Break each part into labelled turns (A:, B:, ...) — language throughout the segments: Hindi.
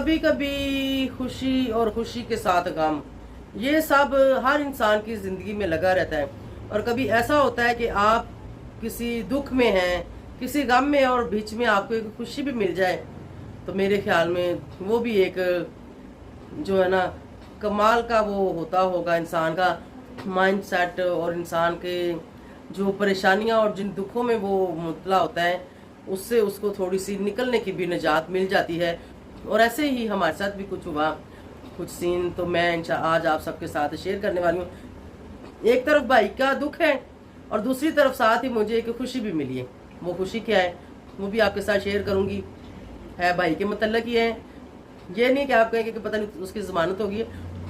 A: कभी कभी खुशी और खुशी के साथ गम, ये सब हर इंसान की ज़िंदगी में लगा रहता है। और कभी ऐसा होता है कि आप किसी दुख में हैं, किसी गम में, और बीच में आपको एक खुशी भी मिल जाए, तो मेरे ख्याल में वो भी एक जो है ना कमाल का वो होता होगा इंसान का माइंड सेट, और इंसान के जो परेशानियां और जिन दुखों में वो मुबतला होता है उससे उसको थोड़ी सी निकलने की भी निजात मिल जाती है। और ऐसे ही हमारे साथ भी कुछ हुआ, कुछ सीन तो मैं आज आप सबके साथ शेयर करने वाली हूँ। एक तरफ भाई का दुख है और दूसरी तरफ साथ ही मुझे एक खुशी भी मिली है। वो खुशी क्या है वो भी आपके साथ शेयर करूंगी। है भाई के मतलब ही है, ये नहीं कि आप कहेंगे कि पता नहीं उसकी जमानत होगी,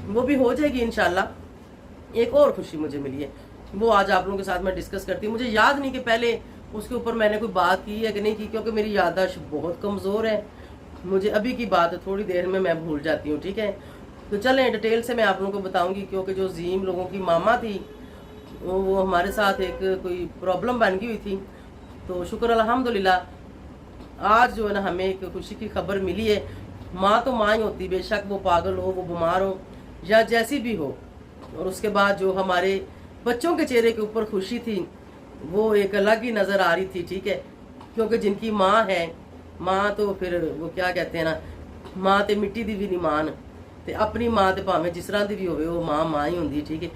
A: वो भी हो जाएगी इंशाल्लाह। एक और खुशी मुझे मिली है, वो आज आप लोगों के साथ मैं डिस्कस करती हूँ। मुझे याद नहीं कि पहले उसके ऊपर मैंने कोई बात की है कि नहीं की, क्योंकि मेरी याददाश्त बहुत कमज़ोर है। मुझे अभी की बात थोड़ी देर में मैं भूल जाती हूँ, ठीक है। तो चलें डिटेल से मैं आप लोगों को बताऊंगी, क्योंकि जो जीम लोगों की मामा थी वो हमारे साथ एक कोई प्रॉब्लम बन गई हुई थी। तो शुक्र अल्हम्दुलिल्लाह आज जो है ना हमें एक खुशी की खबर मिली है। माँ तो माँ ही होती, बेशक वो पागल हो, वो बीमार हो या जैसी भी हो। और उसके बाद जो हमारे बच्चों के चेहरे के ऊपर खुशी थी वो एक अलग ही नज़र आ रही थी, ठीक है। क्योंकि जिनकी माँ है, माँ तो फिर वो क्या कहते हैं ना, माँ तो मिट्टी दी भी नहीं मान, तो अपनी माँ तो भावें जिस तरह की भी होवे वो माँ ही होंगी, ठीक है।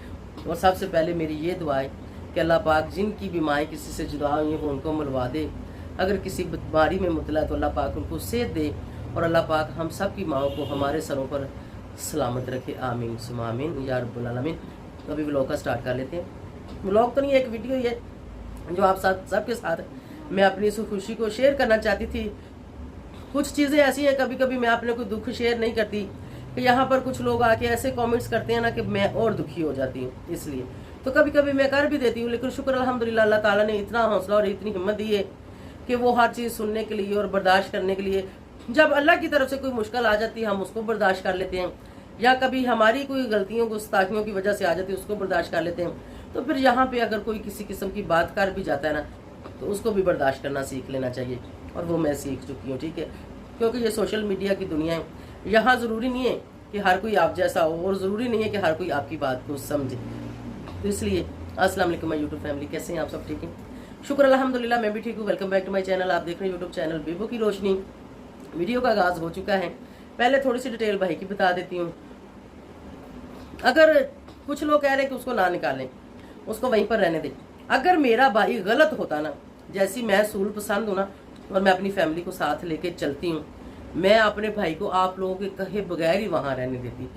A: और सबसे पहले मेरी ये दुआ है कि अल्लाह पाक जिनकी भी माएँ किसी से जुदा हुई हैं वो उनको मिलवा दे। अगर किसी बीमारी में मुबतला तो अल्लाह पाक उनको सेहत दे, और अल्लाह पाक हम सब की माओं को हमारे सरों पर सलामत रखे, आमीन सुम्मा आमीन या रब्बुल आलमीन। तो अभी व्लॉग का स्टार्ट कर लेते हैं। व्लॉग तो नहीं, एक वीडियो ही है जो आप सबके साथ मैं अपनी इस खुशी को शेयर करना चाहती थी। कुछ चीज़ें ऐसी हैं, कभी कभी मैं अपने कोई दुख शेयर नहीं करती कि यहाँ पर कुछ लोग आके ऐसे कमेंट्स करते हैं ना कि मैं और दुखी हो जाती हूँ, इसलिए तो कभी कभी मैं कर भी देती हूँ। लेकिन शुक्र अल्हम्दुलिल्लाह अल्लाह ताला ने इतना हौसला और इतनी हिम्मत दी है कि वो हर चीज़ सुनने के लिए और बर्दाश्त करने के लिए, जब अल्लाह की तरफ से कोई मुश्किल आ जाती है हम उसको बर्दाश्त कर लेते हैं, या कभी हमारी कोई गलतियों गुस्ताखियों की वजह से आ जाती है उसको बर्दाश्त कर लेते हैं। तो फिर यहाँ पे अगर कोई किसी किस्म की बात कर भी जाता है ना तो उसको भी बर्दाश्त करना सीख लेना चाहिए, और वो मैं सीख चुकी हूँ, ठीक है। क्योंकि ये सोशल मीडिया की दुनिया है, यहाँ ज़रूरी नहीं है कि हर कोई आप जैसा हो, और ज़रूरी नहीं है कि हर कोई आपकी बात को समझे। तो इसलिए अस्सलाम वालेकुम माय यूट्यूब फैमिली, कैसे हैं आप सब? ठीक है, शुक्र अल्हम्दुलिल्लाह मैं भी ठीक हूँ। Welcome back to my channel. आप देख रहे हैं यूट्यूब चैनल बेबो की रोशनी। वीडियो का आगाज़ हो चुका है। पहले थोड़ी सी डिटेल भाई की बता देती हूँ। अगर कुछ लोग कह रहे हैं कि उसको ना निकालें, उसको वहीं पर रहने दें। अगर मेरा भाई गलत होता ना, जैसी मैं सूल पसंद हूँ ना, और मैं अपनी फैमिली को साथ लेके चलती हूँ, मैं अपने भाई को आप लोगों के कहे बगैर ही वहाँ रहने देती।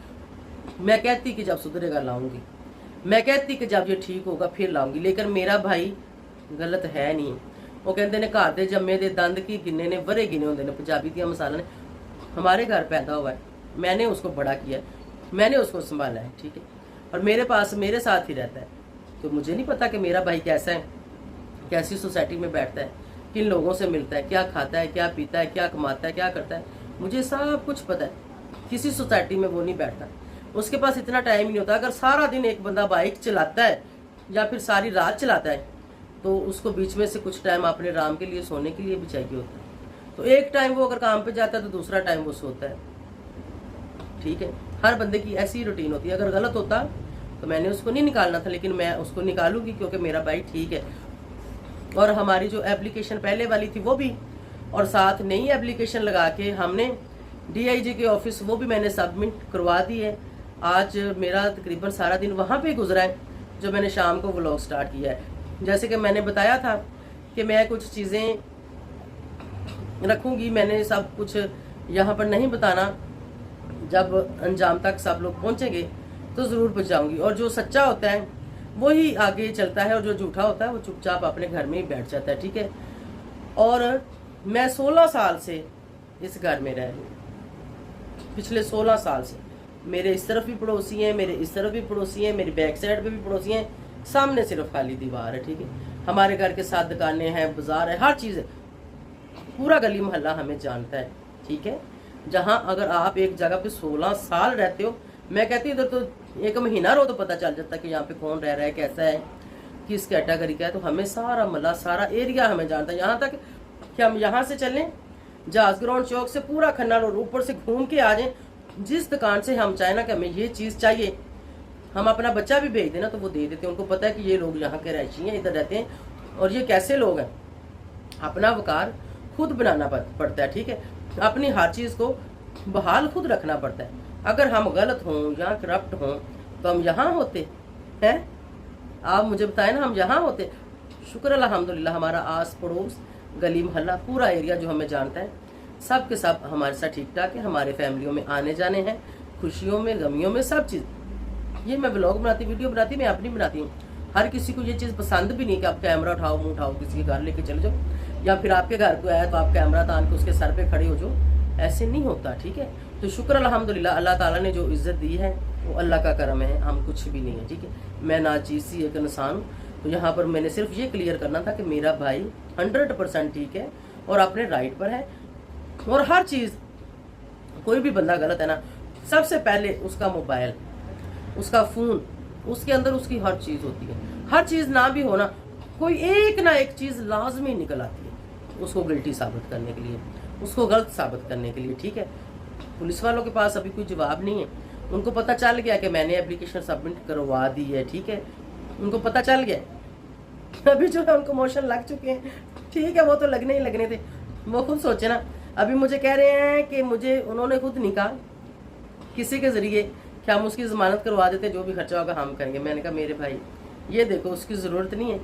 A: मैं कहती कि जब सुधरेगा लाऊंगी, मैं कहती कि जब ये ठीक होगा फिर लाऊंगी। लेकिन मेरा भाई गलत है नहीं। वो कहते ने घर दे जम्मे दे दंद की गिने ने वरे गिने होंगे ने, पंजाबी दिया मसाला ने। हमारे घर पैदा हुआ है, मैंने उसको बड़ा किया है, मैंने उसको संभाला है, ठीक है। और मेरे पास मेरे साथ ही रहता है। तो मुझे नहीं पता कि मेरा भाई कैसा है, कैसी सोसाइटी में बैठता है, किन लोगों से मिलता है, क्या खाता है, क्या पीता है, क्या कमाता है, क्या करता है, मुझे सब कुछ पता है। किसी सोसाइटी में वो नहीं बैठता, उसके पास इतना टाइम ही नहीं होता। अगर सारा दिन एक बंदा बाइक चलाता है या फिर सारी रात चलाता है तो उसको बीच में से कुछ टाइम अपने आराम के लिए, सोने के लिए भी चाहिए होता है। तो एक टाइम वो अगर काम पे जाता है तो दूसरा टाइम वो सोता है, ठीक है। हर बंदे की ऐसी रूटीन होती है। अगर गलत होता तो मैंने उसको नहीं निकालना था, लेकिन मैं उसको निकालूंगी क्योंकि मेरा भाई ठीक है। और हमारी जो एप्लीकेशन पहले वाली थी वो भी, और साथ नई एप्लीकेशन लगा के हमने DIG के ऑफिस वो भी मैंने सबमिट करवा दी है। आज मेरा तकरीबन सारा दिन वहाँ पे गुजरा है, जो मैंने शाम को व्लॉग स्टार्ट किया है। जैसे कि मैंने बताया था कि मैं कुछ चीज़ें रखूँगी, मैंने सब कुछ यहाँ पर नहीं बताना, जब अंजाम तक सब लोग पहुँचेंगे तो ज़रूर पहुँचाऊँगी। और जो सच्चा होता है वो ही आगे चलता है, और जो झूठा होता है वो चुपचाप अपने घर में ही बैठ जाता है, ठीक है। और मैं 16 साल से इस घर में रह रही हूँ, पिछले 16 साल से। मेरे इस तरफ भी पड़ोसी हैं, मेरे इस तरफ भी पड़ोसी हैं, मेरी बैक साइड पे भी पड़ोसी हैं, सामने सिर्फ खाली दीवार है, ठीक है। हमारे घर के साथ दुकानें हैं, बाजार है, हर चीज़ है, पूरा गली मोहल्ला हमें जानता है, ठीक है। जहाँ अगर आप एक जगह पे 16 साल रहते हो, मैं कहती हूँ इधर तो एक महीना रहो तो पता चल जाता है कि यहाँ पे कौन रह रहा है, कैसा है, किस कैटेगरी का है। तो हमें सारा मोहल्ला, सारा एरिया हमें जानता है। यहाँ तक कि हम यहाँ से चलें जहाज ग्राउंड चौक से पूरा खन्ना रोड ऊपर से घूम के आ जाए, जिस दुकान से हम चाहे ना कि हमें ये चीज़ चाहिए, हम अपना बच्चा भी भेज देना तो वो दे देते हैं। उनको पता है कि ये लोग यहाँ के रहायशी हैं, इधर रहते हैं और ये कैसे लोग हैं। अपना वकार खुद बनाना पड़ता है, ठीक है। अपनी हर चीज़ को बहाल खुद रखना पड़ता है। अगर हम गलत हों या करप्ट हों तो हम यहाँ होते हैं? आप मुझे बताएं ना, हम यहाँ होते। शुक्र अल्हम्दुलिल्लाह, हमारा आस पड़ोस गली मोहल्ला पूरा एरिया जो हमें जानता है, सब के सब हमारे साथ ठीक ठाक है। हमारे फैमिलियों में आने जाने हैं, खुशियों में गमियों में, सब चीज़। ये मैं ब्लॉग बनाती, वीडियो बनाती, मैं अपनी बनाती हूँ। हर किसी को ये चीज़ पसंद भी नहीं कि आप कैमरा उठाओ, मुँह उठाओ, किसी के घर लेके चले जाओ, या फिर आपके घर को आया तो आप कैमरा तान के उसके सर पे खड़े हो जाओ। ऐसे नहीं होता, ठीक है। तो शुक्र अल्हम्दुलिल्लाह, अल्लाह ताला ने जो इज्जत दी है वो अल्लाह का करम है, हम कुछ भी नहीं है, ठीक है। मैं नाचीज़ एक इंसान हूँ। तो यहाँ पर मैंने सिर्फ ये क्लियर करना था कि मेरा भाई 100% ठीक है और अपने राइट पर है। और हर चीज़, कोई भी बंदा गलत है ना, सबसे पहले उसका मोबाइल, उसका फ़ोन, उसके अंदर उसकी हर चीज़ होती है। हर चीज़ ना भी होना, कोई एक ना एक चीज़ लाजमी निकल आती है उसको गिल्टी साबित करने के लिए, उसको गलत साबित करने के लिए, ठीक है। पुलिस वालों के पास अभी कोई जवाब नहीं है। उनको पता चल गया कि मैंने एप्लीकेशन सबमिट करवा दी है, ठीक है। उनको पता चल गया। अभी जो है उनको मोशन लग चुके हैं, ठीक है। वो तो लगने ही लगने थे, वो खुद सोचे ना। अभी मुझे कह रहे हैं कि मुझे उन्होंने खुद नहीं कहा किसी के ज़रिए कि हम उसकी ज़मानत करवा देते, जो भी खर्चा होगा हम करेंगे। मैंने कहा मेरे भाई ये देखो, उसकी ज़रूरत नहीं है,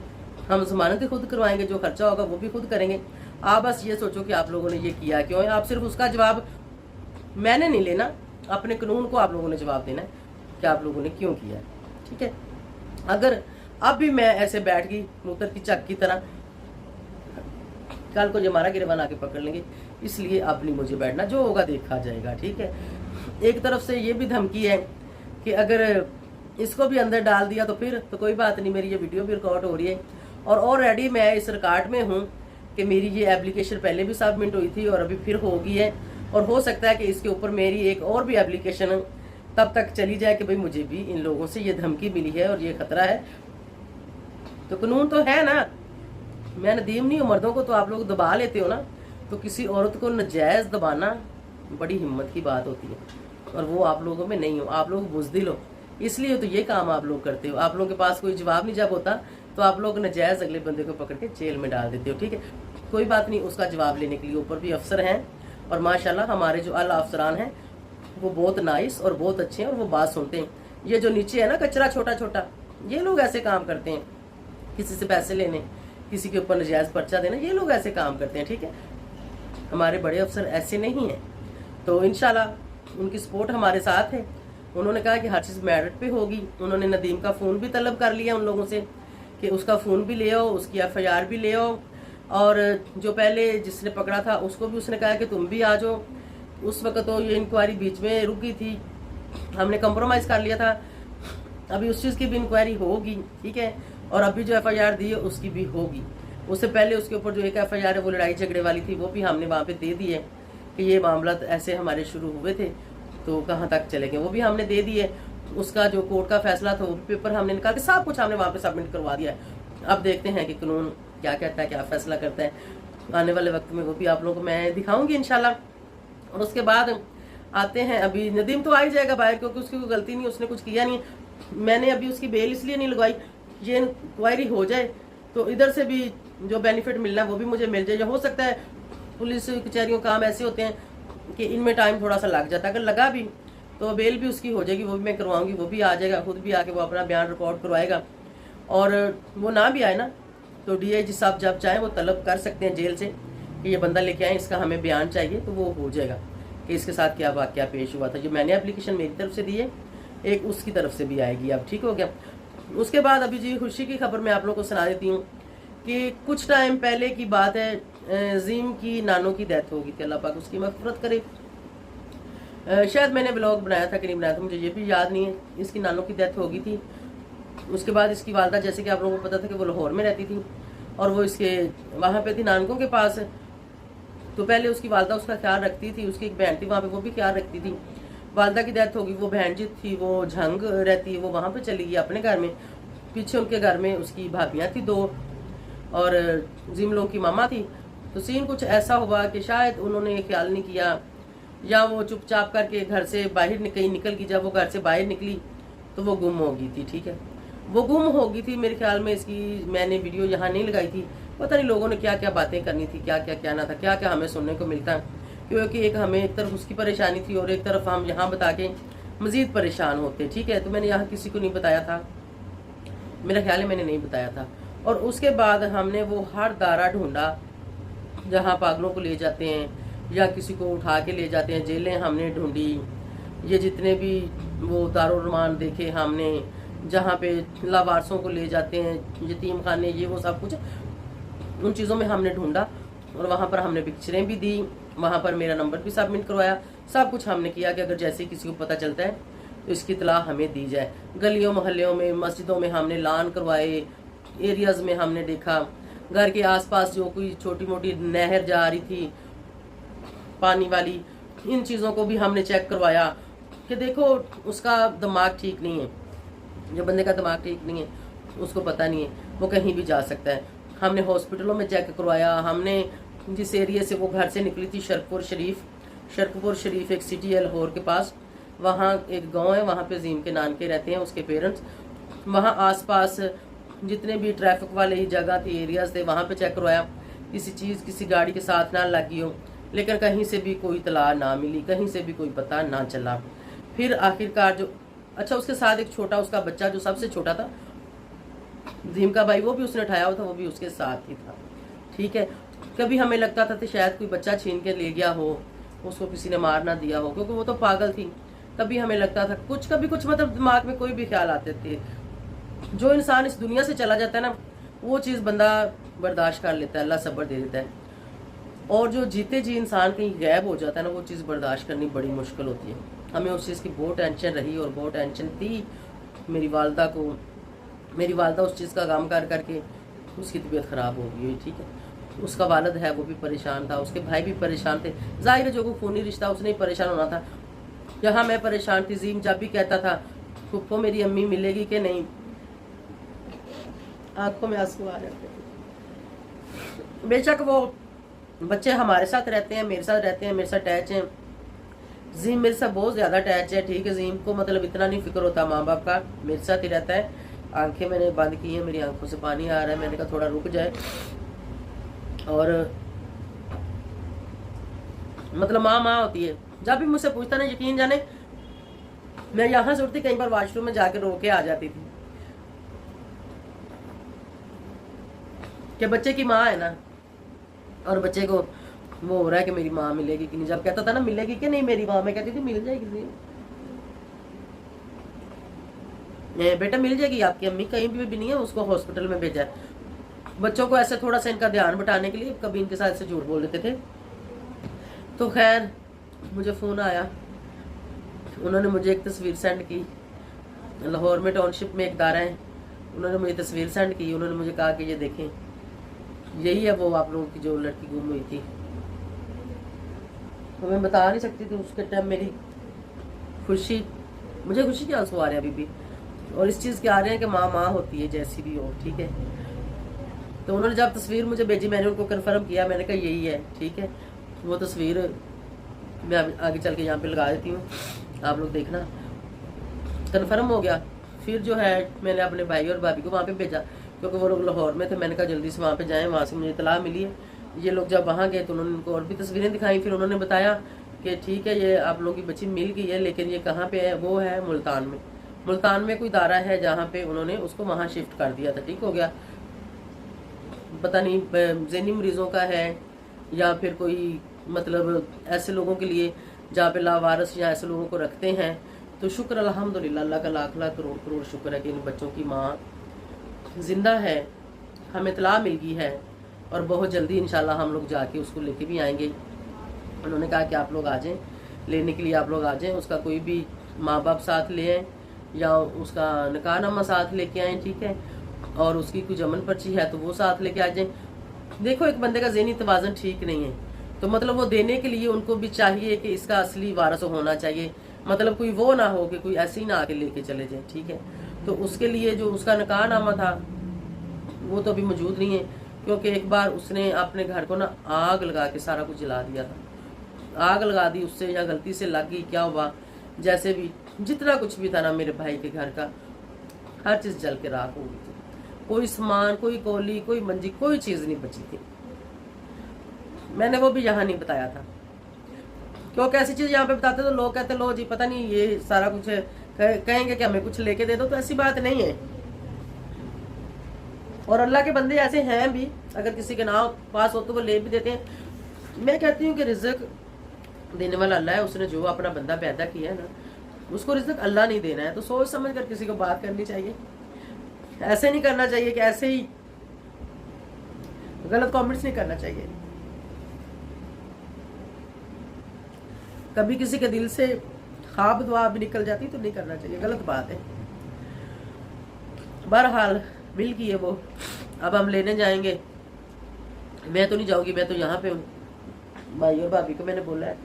A: हम ज़मानत ही खुद करवाएंगे, जो खर्चा होगा वो भी खुद करेंगे। आप बस ये सोचो कि आप लोगों ने ये किया क्यों है। आप सिर्फ उसका जवाब मैंने नहीं लेना, अपने कानून को आप लोगों ने जवाब देना है कि आप लोगों ने क्यों किया है, ठीक है। अगर अब भी मैं ऐसे बैठ गई मूतर की चक की तरह, कल को जो हमारा गिरबान आके पकड़ लेंगे, इसलिए अब नहीं मुझे बैठना, जो होगा देखा जाएगा, ठीक है। एक तरफ से ये भी धमकी है कि अगर इसको भी अंदर डाल दिया तो फिर तो कोई बात नहीं, मेरी ये वीडियो भी रिकॉर्ड हो रही है और ऑलरेडी मैं इस रिकॉर्ड में हूँ कि मेरी ये एप्लीकेशन पहले भी सबमिट हुई थी और अभी फिर होगी है। और हो सकता है कि इसके ऊपर मेरी एक और भी एप्लीकेशन तब तक चली जाए कि भाई मुझे भी इन लोगों से ये धमकी मिली है और ये खतरा है। तो कानून तो है ना, मैं नदीम नहीं हूँ। मर्दों को तो आप लोग दबा लेते हो ना, तो किसी औरत को नजायज़ दबाना बड़ी हिम्मत की बात होती है, और वो आप लोगों में नहीं हो। आप लोग बुज़दिल हो, इसलिए तो ये काम आप लोग करते हो। आप लोगों के पास कोई जवाब नहीं जब होता तो आप लोग नजायज़ अगले बंदे को पकड़ के जेल में डाल देते हो, ठीक है। कोई बात नहीं, उसका जवाब लेने के लिए ऊपर भी अफसर हैं, और माशाल्लाह हमारे जो आला अफसरान हैं वो बहुत नाइस और बहुत अच्छे हैं और वो बात सुनते हैं। ये जो नीचे है ना कचरा छोटा छोटा, ये लोग ऐसे काम करते हैं, किसी से पैसे लेने, किसी के ऊपर नजायज़ पर्चा देना, ये लोग ऐसे काम करते हैं, ठीक है। हमारे बड़े अफसर ऐसे नहीं हैं। तो इंशाल्लाह उनकी सपोर्ट हमारे साथ है। उन्होंने कहा कि हर चीज़ मेरिट पे होगी। उन्होंने नदीम का फ़ोन भी तलब कर लिया उन लोगों से कि उसका फ़ोन भी ले आओ, उसकी FIR भी ले आओ, और जो पहले जिसने पकड़ा था उसको भी उसने कहा कि तुम भी आ जाओ। उस वक्त तो ये इंक्वायरी बीच में रुक गई थी, हमने कंप्रोमाइज़ कर लिया था। अभी उस चीज़ की भी इंक्वायरी होगी, ठीक है। और अभी जो FIR दी है उसकी भी होगी। उससे पहले उसके ऊपर जो एक FIR है वो लड़ाई झगड़े वाली थी, वो भी हमने वहाँ पे दे दी है कि ये मामला ऐसे हमारे शुरू हुए थे तो कहाँ तक चले गए, वो भी हमने दे दी है। उसका जो कोर्ट का फैसला था वो भी पेपर हमने निकाल के सब कुछ हमने वहाँ पे सबमिट करवा दिया है। अब देखते हैं कि कानून क्या कहता है, क्या फैसला करता है। आने वाले वक्त में वो भी आप लोगों को मैं दिखाऊंगी इंशाल्लाह। और उसके बाद आते हैं, अभी नदीम तो आ ही जाएगा बाहर, क्योंकि उसकी कोई गलती नहीं, उसने कुछ किया नहीं। मैंने अभी उसकी बेल इसलिए नहीं लगवाई, ये इंक्वायरी हो जाए तो इधर से भी जो बेनिफिट मिलना है वो भी मुझे मिल जाए। हो सकता है पुलिस कचहरियों काम ऐसे होते हैं कि इनमें टाइम थोड़ा सा लग जाता है, अगर लगा भी तो बेल भी उसकी हो जाएगी, वो भी मैं करवाऊंगी। वो भी आ जाएगा, खुद भी आके वो अपना बयान रिकॉर्ड करवाएगा। और वो ना भी आए ना तो DIG साहब जब चाहें वो तलब कर सकते हैं जेल से कि ये बंदा लेके आए, इसका हमें बयान चाहिए, तो वो हो जाएगा कि इसके साथ क्या वाकया पेश हुआ था। जो मैंने एप्लीकेशन मेरी तरफ से दी है, एक उसकी तरफ से भी आएगी। अब ठीक हो गया। उसके बाद अभी जी खुशी की खबर मैं आप लोगों को सुना देती हूँ कि कुछ टाइम पहले की बात है, जीम की नानों की डेथ होगी थी, अल्लाह पाक उसकी मग़फ़िरत करे। शायद मैंने ब्लॉग बनाया था कि नहीं बनाया था, मुझे ये भी याद नहीं है। इसकी नानों की डेथ हो गई थी। उसके बाद इसकी वालदा, जैसे कि आप लोगों को पता था कि वो लाहौर में रहती थी और वो इसके वहाँ पे थी नानकों के पास। तो पहले उसकी वालदा उसका ख्याल रखती थी, उसकी एक बहन थी वहाँ पे, वो भी ख्याल रखती थी। वालदा की डेथ होगी, वो बहन जी थी वो झंग रहती है, वो वहाँ पे चली गई अपने घर में। पीछे उनके घर में उसकी भाभियाँ थी 2 और जिम लोगों की मामा थी। तो सीन कुछ ऐसा हुआ कि शायद उन्होंने ख्याल नहीं किया, या वो चुपचाप करके घर से बाहर कहीं निकल गई। जब वो घर से बाहर निकली तो वो गुम हो गई थी, ठीक है। वो गुम हो गई थी मेरे ख्याल में, इसकी मैंने वीडियो यहाँ नहीं लगाई थी, पता नहीं लोगों ने क्या क्या बातें करनी थी, क्या क्या क्या ना था, क्या क्या हमें सुनने को मिलता है, क्योंकि एक हमें एक तरफ उसकी परेशानी थी और एक तरफ हम यहाँ बता के मज़ीद परेशान होते, ठीक है। तो मैंने यहाँ किसी को नहीं बताया था, मेरा ख्याल है मैंने नहीं बताया था। और उसके बाद हमने वो हर दारा ढूंढा जहाँ पागलों को ले जाते हैं या किसी को उठा के ले जाते हैं, जेलें हमने ढूंढी, ये जितने भी वो दारुल-रुमान देखे हमने, जहाँ पे लावारसों को ले जाते हैं, यतीम खाने, ये वो सब कुछ, उन चीज़ों में हमने ढूंढा और वहाँ पर हमने पिक्चरें भी दी, वहाँ पर मेरा नंबर भी सबमिट करवाया, सब कुछ हमने किया कि अगर जैसे किसी को पता चलता है तो इसकी इत्तला हमें दी जाए। गलियों मोहल्लों में, मस्जिदों में हमने लान करवाए, एरियाज़ में हमने देखा, घर के आसपास जो कोई छोटी मोटी नहर जा रही थी पानी वाली, इन चीज़ों को भी हमने चेक करवाया कि देखो उसका दिमाग ठीक नहीं है, जो बंदे का दिमाग ठीक नहीं है उसको पता नहीं है, वो कहीं भी जा सकता है। हमने हॉस्पिटलों में चेक करवाया, हमने जिस एरिया से वो घर से निकली थी, शरकपुर शरीफ एक सिटी है लाहौर के पास, वहाँ एक गांव है, वहाँ पे जीम के नानके रहते हैं, उसके पेरेंट्स, वहाँ आसपास जितने भी ट्रैफिक वाले जगह थी, एरियाज थे, वहाँ पे चेक करवाया, किसी चीज़ किसी गाड़ी के साथ ना लगी हो, लेकिन कहीं से भी कोई इत्तला ना मिली, कहीं से भी कोई पता ना चला। फिर आखिरकार जो अच्छा उसके साथ एक छोटा उसका बच्चा जो सबसे छोटा था, जीम का भाई, वो भी उसने उठाया हुआ था, वो भी उसके साथ ही था, ठीक है। कभी हमें लगता था कि शायद कोई बच्चा छीन के ले गया हो, उसको किसी ने मार ना दिया हो, क्योंकि वो तो पागल थी। कभी हमें लगता था कुछ, कभी कुछ, मतलब दिमाग में कोई भी ख्याल आते थे। जो इंसान इस दुनिया से चला जाता है ना, वो चीज़ बंदा बर्दाश्त कर लेता है, अल्लाह सब्र दे देता है। और जो जीते जी इंसान कहीं गायब हो जाता है ना, वो चीज़ बर्दाश्त करनी बड़ी मुश्किल होती है। हमें उस चीज़ की बहुत टेंशन रही और बहुत टेंशन थी मेरी वालदा को। मेरी वालदा उस चीज़ का काम कर करके उसकी तबीयत ख़राब हो गई, ठीक है। उसका वालिद है वो भी परेशान था, उसके भाई भी परेशान थे, जाहिर है जो को खूनी रिश्ता उसने ही परेशान होना था। यहाँ मैं परेशान थी, जीम जब भी कहता था फुप्पो मेरी अम्मी मिलेगी कि नहीं, आंखों में आंसू आ रहे थे। बेशक वो बच्चे हमारे साथ रहते हैं, मेरे साथ रहते हैं, मेरे साथ अटैच हैं, जीम मेरे साथ बहुत ज़्यादा अटैच है, ठीक है। जीम को मतलब इतना नहीं फिक्र होता माँ बाप का, मेरे साथ ही रहता है। आंखें मैंने बंद की हैं, मेरी आंखों से पानी आ रहा है, मैंने कहा थोड़ा रुक जाए। और मतलब माँ होती है। जब भी मुझसे पूछता ना, यकीन जाने मैं यहाँ से उठती कई बार वॉशरूम में जाकर रो के आ जाती थी कि बच्चे की माँ है ना, और बच्चे को वो हो रहा है कि मेरी माँ मिलेगी कि नहीं। जब कहता था ना मिलेगी कि नहीं मेरी माँ, मैं कहती थी मिल जाएगी, बेटा मिल जाएगी, आपकी अम्मी कहीं भी नहीं है, उसको हॉस्पिटल में भेजा है। बच्चों को ऐसे थोड़ा सा इनका ध्यान बटाने के लिए कभी इनके साथ से झूठ बोल देते थे। तो खैर मुझे फ़ोन आया, उन्होंने मुझे एक तस्वीर सेंड की, लाहौर में टाउनशिप में एक दारा है, उन्होंने मुझे तस्वीर सेंड की। उन्होंने मुझे कहा कि ये देखें, यही है वो आप लोगों की जो लड़की गुम हुई थी। तो मैं बता नहीं सकती थी उसके टाइम मेरी खुशी, मुझे खुशी के आंसू आ रहे हैं अभी भी, और इस चीज़ के आ रहे हैं कि माँ होती है जैसी भी हो, ठीक है। तो उन्होंने जब तस्वीर मुझे भेजी, मैंने उनको कन्फर्म किया, मैंने कहा यही है, ठीक है। वो तस्वीर मैं आगे चल के यहाँ पे लगा देती हूँ, आप लोग देखना। कन्फर्म हो गया। फिर जो है मैंने अपने भाई और भाभी को वहाँ पे भेजा, क्योंकि वो लोग लाहौर में थे। मैंने कहा जल्दी से वहाँ पे जाएं, वहाँ से मुझे इतला मिली है। ये लोग जब वहाँ गए तो उन्होंने उनको और भी तस्वीरें दिखाई। फिर उन्होंने बताया कि ठीक है, ये आप लोगों की बच्ची मिल गई है, लेकिन ये कहाँ पे है, वो है मुल्तान में। मुल्तान में कोई दारा है जहाँ पे उन्होंने उसको वहाँ शिफ्ट कर दिया था, ठीक हो गया। पता नहीं ज़हनी मरीजों का है या फिर कोई मतलब ऐसे लोगों के लिए जहाँ पे लावारस या ऐसे लोगों को रखते हैं। तो शुक्र अल्हम्दुलिल्लाह, अल्लाह का लाख लाख करोड़ करोड़ शुक्र है कि इन बच्चों की माँ जिंदा है, हमें इत्तला मिल गई है, और बहुत जल्दी इंशाल्लाह हम लोग जाके उसको लेके भी आएंगे। उन्होंने कहा कि आप लोग आ जाएं, लेने के लिए आप लोग आ जाएं, उसका कोई भी माँ बाप साथ ले आएँ या उसका निकाहनामा साथ लेके आएँ, ठीक है, और उसकी कोई जमन पर्ची है तो वो साथ लेके आ जाएं। देखो एक बंदे का ज़हनी तवाज़ुन ठीक नहीं है, तो मतलब वो देने के लिए उनको भी चाहिए कि इसका असली वारिस होना चाहिए, मतलब कोई वो ना हो कि कोई ऐसे ही ना आके लेके चले जाए, ठीक है। तो उसके लिए जो उसका निकाहनामा था वो तो अभी मौजूद नहीं है, क्योंकि एक बार उसने अपने घर को ना आग लगा के सारा कुछ जला दिया था। आग लगा दी उससे, या गलती से लग गई, क्या हुआ, जैसे भी जितना कुछ भी था ना मेरे भाई के घर का, हर चीज़ जल के राख हो गई थी। कोई सामान, कोई कोली, कोई मंजी, कोई चीज़ नहीं बची थी। मैंने वो भी यहाँ नहीं बताया था, क्योंकि ऐसी चीज़ यहाँ पे बताते तो लोग कहते लो जी पता नहीं ये सारा कुछ है, कहेंगे कि हमें कुछ लेके दे दो, तो ऐसी बात नहीं है। और अल्लाह के बंदे ऐसे हैं भी, अगर किसी के नाम पास हो तो वो ले भी देते हैं। मैं कहती हूँ कि रिज़्क देने वाला अल्लाह है, उसने जो अपना बंदा पैदा किया है ना, उसको रिज़्क अल्लाह नहीं देना है, तो सोच समझ कर किसी को बात करनी चाहिए। ऐसे नहीं करना चाहिए कि ऐसे ही गलत कमेंट्स नहीं करना चाहिए। कभी किसी के दिल से ख्वाब दुआ भी निकल जाती तो नहीं करना चाहिए, गलत बात है। बहरहाल बिल की है वो, अब हम लेने जाएंगे। मैं तो नहीं जाऊंगी, मैं तो यहाँ पे हूँ। भाई और भाभी को मैंने बोला है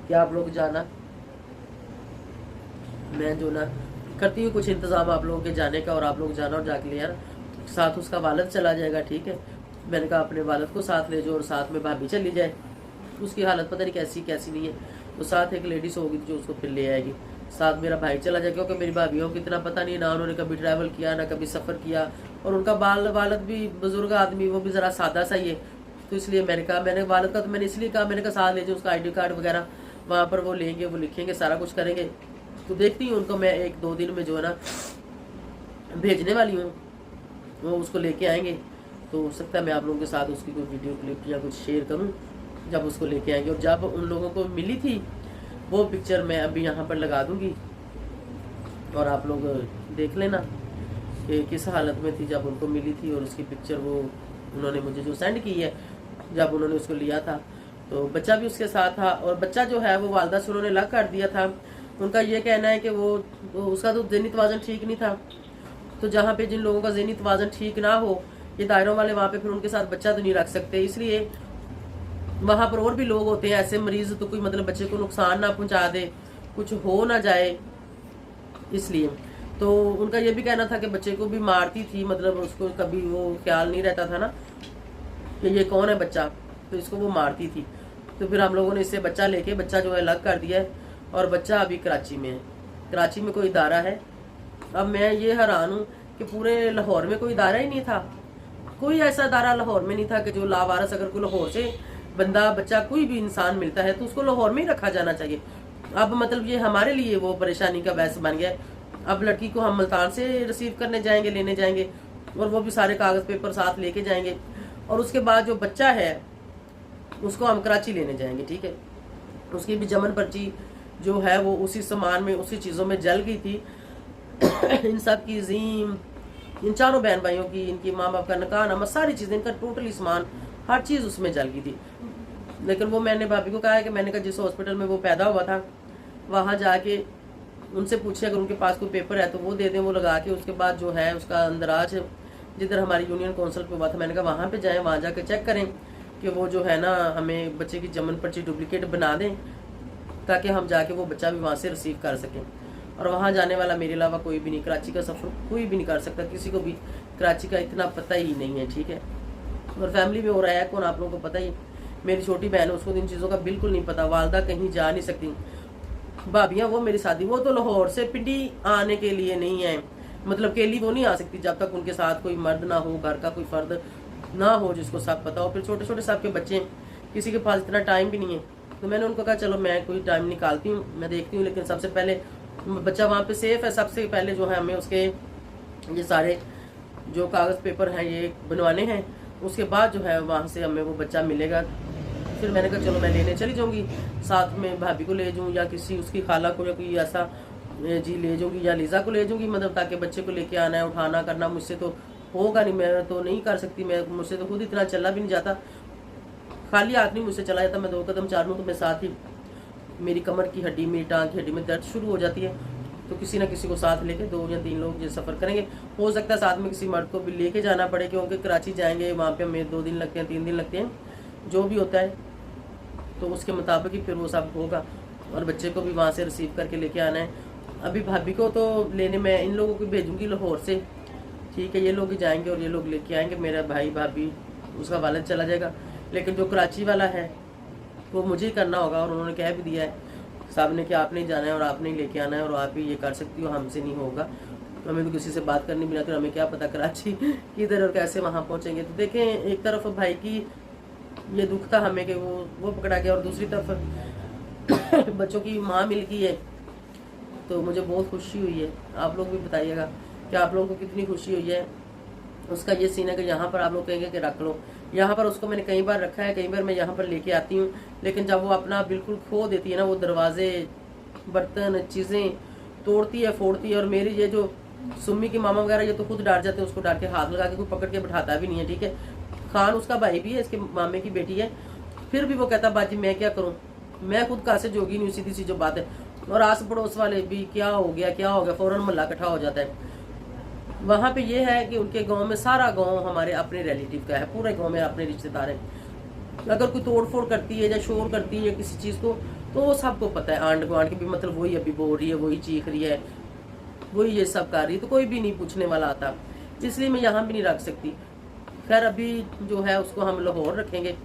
A: कि आप लोग जाना, मैं जो ना करती हूँ कुछ इंतजाम आप लोगों के जाने का, और आप लोग जाना और जाके ले यार। साथ उसका वालिद चला जाएगा, ठीक है। मैंने कहा अपने वालिद को साथ ले जाओ और साथ में भाभी चली जाए, उसकी हालत पता नहीं कैसी कैसी नहीं है, तो साथ एक लेडीज होगी जो उसको फिर ले आएगी। साथ मेरा भाई चला जाए, क्योंकि मेरी भाभीयों को इतना पता नहीं ना, उन्होंने कभी ट्रैवल किया ना कभी सफ़र किया, और उनका वालिद भी बुजुर्ग आदमी, वो भी ज़रा सादा सा ही है। तो इसलिए मैंने कहा, मैंने वालिद का तो मैंने इसलिए कहा, मैंने कहा साथ ले जाओ, उसका ID कार्ड वगैरह वहाँ पर वो लेंगे, वो लिखेंगे, सारा कुछ करेंगे। तो देखती हूँ उनको मैं 1-2 दिन में जो है ना भेजने वाली हूँ, वो उसको लेके आएंगे। तो हो सकता है मैं आप लोगों के साथ उसकी कोई वीडियो क्लिप या कुछ शेयर करूँ जब उसको लेके आएंगे। और जब उन लोगों को मिली थी वो पिक्चर मैं अभी यहाँ पर लगा दूँगी, और आप लोग देख लेना कि किस हालत में थी जब उनको मिली थी। और उसकी पिक्चर वो उन्होंने मुझे जो सेंड की है, जब उन्होंने उसको लिया था तो बच्चा भी उसके साथ था, और बच्चा जो है वो वालदा से उन्होंने अलग कर दिया था। उनका ये कहना है कि वो उसका तो ज़हनी तवाज़ुन ठीक नहीं था, तो जहाँ पे जिन लोगों का ज़हनी तवाज़ुन ठीक ना हो, ये दायरों वाले, वहाँ पे फिर उनके साथ बच्चा तो नहीं रख सकते, इसलिए वहाँ पर और भी लोग होते हैं ऐसे मरीज़, तो कोई मतलब बच्चे को नुकसान ना पहुँचा दे, कुछ हो ना जाए, इसलिए। तो उनका ये भी कहना था कि बच्चे को भी मारती थी, मतलब उसको कभी वो ख्याल नहीं रहता था ना कि ये कौन है बच्चा, तो इसको वो मारती थी। तो फिर हम लोगों ने इससे बच्चा लेके, बच्चा जो है अलग कर दिया है, और बच्चा अभी कराची में है। कराची में कोई इदारा है। अब मैं ये हैरान हूँ कि पूरे लाहौर में कोई इदारा ही नहीं था, कोई ऐसा इदारा लाहौर में नहीं था कि जो लावारस, अगर कोई लाहौर से बंदा बच्चा कोई भी इंसान मिलता है तो उसको लाहौर में ही रखा जाना चाहिए। अब मतलब ये हमारे लिए वो परेशानी का वैस बन गया है। अब लड़की को हम मुल्तान से रिसीव करने जाएंगे, लेने जाएंगे, और वो भी सारे कागज़ पेपर साथ लेके जाएंगे, और उसके बाद जो बच्चा है उसको हम कराची लेने जाएंगे, ठीक है। उसकी भी जमन पर्ची जो है वो उसी सामान में, उसी चीज़ों में जल गई थी। इन सब की जीम, इन चारों बहन भाइयों की, इनकी माँ बाप का नकानामा, सारी चीज़ें, इनका टोटली सामान, हर चीज़ उसमें जल गई थी। लेकिन वो मैंने भाभी को कहा है कि मैंने कहा जिस हॉस्पिटल में वो पैदा हुआ था वहाँ जाके उनसे पूछे, अगर उनके पास कोई पेपर है तो वो दे दें, वो लगा के उसके बाद जो है उसका अंदराज जिधर हमारी यूनियन काउंसिल पे हुआ था, मैंने कहा वहाँ पे जाएं, वहाँ जाके चेक करें कि वो जो है ना हमें बच्चे की जमन पर्ची डुप्लीकेट बना दें, ताकि हम जाके वो बच्चा भी वहाँ से रिसीव कर सकें। और वहाँ जाने वाला मेरे अलावा कोई भी नहीं, कराची का सफ़र कोई भी नहीं कर सकता, किसी को भी कराची का इतना पता ही नहीं है, ठीक है। और फैमिली में हो रहा है कौन, आप लोगों को पता ही। मेरी छोटी बहन है, उसको इन चीज़ों का बिल्कुल नहीं पता, वालदा कहीं जा नहीं सकती, भाभियाँ वो मेरी शादी, वो तो लाहौर से पिंडी आने के लिए नहीं है, मतलब केली वो नहीं आ सकती जब तक उनके साथ कोई मर्द ना हो, घर का कोई फर्द ना हो जिसको सब पता हो। फिर छोटे छोटे सबके बच्चे, किसी के पास इतना टाइम भी नहीं है। तो मैंने उनको कहा चलो मैं कोई टाइम निकालती हूँ, मैं देखती हूँ, लेकिन सबसे पहले बच्चा वहाँ पे सेफ है, सबसे पहले जो है हमें उसके ये सारे जो कागज़ पेपर हैं ये बनवाने हैं, उसके बाद जो है वहाँ से हमें वो बच्चा मिलेगा। फिर मैंने कहा चलो मैं लेने चली जाऊँगी, साथ में भाभी को ले जाऊँ या किसी उसकी खाला को या कोई ऐसा जी ले जाऊँगी, या लीज़ा को ले जाऊँगी, मतलब ताकि बच्चे को लेके आना है, उठाना करना मुझसे तो होगा नहीं, मैं तो नहीं कर सकती, मैं मुझसे तो खुद इतना चला भी नहीं जाता, खाली हाथ नहीं मुझसे चला जाता। मैं 2 कदम चालूँ तो मैं साथ ही मेरी कमर की हड्डी, मेरी टांग की हड्डी में दर्द शुरू हो जाती है। तो किसी ना किसी को साथ लेके 2 या 3 लोग ये सफ़र करेंगे। हो सकता है साथ में किसी मर्द को भी लेके जाना पड़े, क्योंकि कराची जाएंगे, वहाँ पे हमें 2 दिन लगते हैं, 3 दिन लगते हैं, जो भी होता है, तो उसके मुताबिक ही फिर वो सब होगा। और बच्चे को भी वहाँ से रिसीव करके लेके आना है। अभी भाभी को तो लेने मैं इन लोगों को भेजूँगी लाहौर से, ठीक है, ये लोग ही जाएंगे और ये लोग लेके आएंगे, मेरा भाई भाभी उसका वालिद चला जाएगा। लेकिन जो कराची वाला है वो मुझे ही करना होगा, और उन्होंने कह भी दिया है साहब ने कि आपने ही जाना है और आपने ही लेके आना है और आप ही ये कर सकती हो, हमसे नहीं होगा। हमें तो किसी से बात करनी भी ना, तो हमें क्या पता कराची किधर और कैसे वहाँ पहुँचेंगे। तो देखें, एक तरफ भाई की ये दुख था हमें कि वो पकड़ा गया, और दूसरी तरफ बच्चों की माँ मिल गई है, तो मुझे बहुत खुशी हुई है। आप लोग भी बताइएगा कि आप लोगों को कितनी खुशी हुई है। उसका ये सीन है कि यहाँ पर आप लोग कहेंगे कि रख लो, यहाँ पर उसको मैंने कई बार रखा है, कई बार मैं यहाँ पर लेके आती हूँ, लेकिन जब वो अपना बिल्कुल खो देती है ना, वो दरवाजे बर्तन चीज़ें तोड़ती है, फोड़ती है। और मेरी ये जो सुम्मी की मामा वगैरह ये तो खुद डर जाते हैं, उसको डर के हाथ लगा के कोई पकड़ के बैठाता भी नहीं है, ठीक है। खान उसका भाई भी है, इसके मामे की बेटी है, फिर भी वो कहता बाजी मैं क्या करूँ, मैं खुद कहाँ से जोगी नहीं, सीधी सी जो बात है। और आस पड़ोस वाले भी क्या हो गया, फौरन मोहल्ला इकट्ठा हो जाता है। वहाँ पे ये है कि उनके गांव में सारा गांव हमारे अपने रिलेटिव का है, पूरे गांव में अपने रिश्तेदार हैं। अगर कोई तोड़ फोड़ करती है या शोर करती है किसी चीज़ को, तो वो सबको पता है, आंड गुआंड की भी, मतलब वही अभी बोल रही है, वही चीख रही है, वही ये सब कर रही है, तो कोई भी नहीं पूछने वाला आता, इसलिए मैं यहाँ भी नहीं रख सकती। खैर अभी जो है उसको हम लाहौर रखेंगे,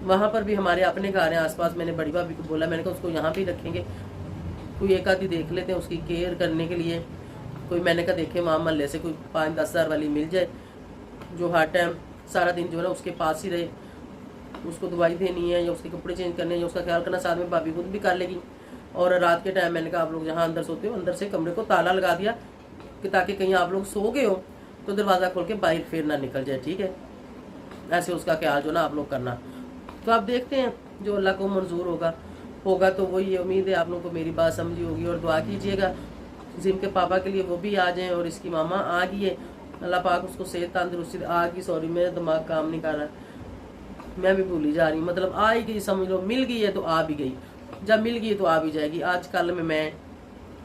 A: वहाँ पर भी हमारे अपने घर हैं आसपास। मैंने बड़ी भाभी को बोला, मैंने कहा उसको यहाँ भी रखेंगे, कोई एक आधी देख लेते हैं उसकी केयर करने के लिए। कोई मैंने कहा देखे वहाँ मोहल्ले से कोई 5-10 हज़ार वाली मिल जाए, जो हर टाइम सारा दिन जो है ना उसके पास ही रहे, उसको दवाई देनी है या उसके कपड़े चेंज करने या उसका ख्याल करना, साथ में भाभी खुद भी कर लेगी। और रात के टाइम मैंने कहा आप लोग जहाँ अंदर सोते हो, अंदर से कमरे को ताला लगा दिया कि ताकि कहीं आप लोग सो गए हो तो दरवाज़ा खोल के बाहर फिर ना निकल जाए, ठीक है। ऐसे उसका ख्याल जो ना आप लोग करना। तो आप देखते हैं जो अल्लाह को मंजूर होगा तो वही उम्मीद है आप लोगों को मेरी बात समझी होगी। और दुआ कीजिएगा जिम के पापा के लिए, वो भी आ जाएं, और इसकी मामा आ गई है, अल्लाह पाक उसको सेहत तंदुरुस्ती आ गई। सॉरी मेरा दिमाग काम नहीं कर रहा, मैं भी भूली जा रही, मतलब आ ही गई, समझ लो मिल गई है तो आ भी गई, जब मिल गई तो आ भी जाएगी। आज कल में मैं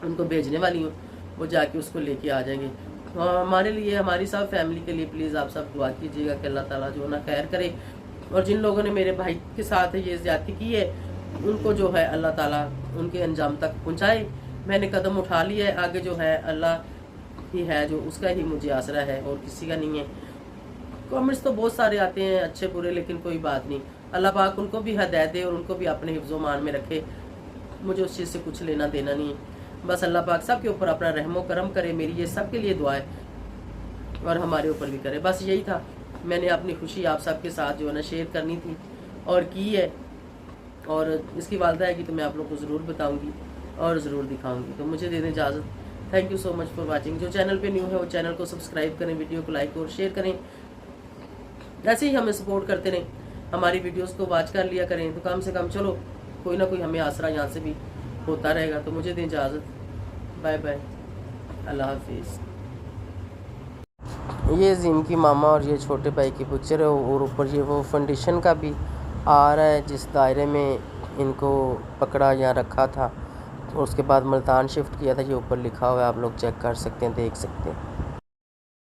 A: उनको भेजने वाली हूँ, वो जाके उसको लेके आ जाएंगे। हमारे लिए, हमारी सब फैमिली के लिए प्लीज़ आप सब दुआ कीजिएगा कि अल्लाह ताला जो ना खैर करे। और जिन लोगों ने मेरे भाई के साथ ये ज्यादती की है उनको जो है अल्लाह ताला उनके अंजाम तक पहुँचाए। मैंने कदम उठा लिया है, आगे जो है अल्लाह ही है जो, उसका ही मुझे आसरा है और किसी का नहीं है। कमेंट्स तो बहुत सारे आते हैं अच्छे बुरे, लेकिन कोई बात नहीं, अल्लाह पाक उनको भी हिदायत दे और उनको भी अपने हिफ्ज़ो मान में रखे। मुझे उस चीज़ से कुछ लेना देना नहीं है, बस अल्लाह पाक सब के ऊपर अपना रहमो करम करे। मेरी ये सब के लिए दुआ है और हमारे ऊपर भी करे। बस यही था, मैंने अपनी खुशी आप सबके साथ जो है ना शेयर करनी थी और की है। और इसकी वालदा है कि तो मैं आप लोग को ज़रूर बताऊँगी और ज़रूर दिखाऊँगी। तो मुझे दे दें इजाज़त। Thank you so much for watching. जो चैनल पे न्यू है वो चैनल को सब्सक्राइब करें, वीडियो को लाइक और शेयर करें, ऐसे ही हमें सपोर्ट करते रहें, हमारी वीडियोस को वॉच कर लिया करें, तो कम से कम चलो कोई ना कोई हमें आसरा यहाँ से भी होता रहेगा। तो मुझे दें इजाज़त, बाय बाय, अल्लाह हाफिज़। ये जिम की मामा और ये छोटे भाई की पिक्चर है, और ऊपर ये वो फंडिशन का भी आ रहा है जिस दायरे में इनको पकड़ा या रखा था, और उसके बाद मुल्तान शिफ्ट किया था। ये ऊपर लिखा हुआ है, आप लोग चेक कर सकते हैं, देख सकते हैं।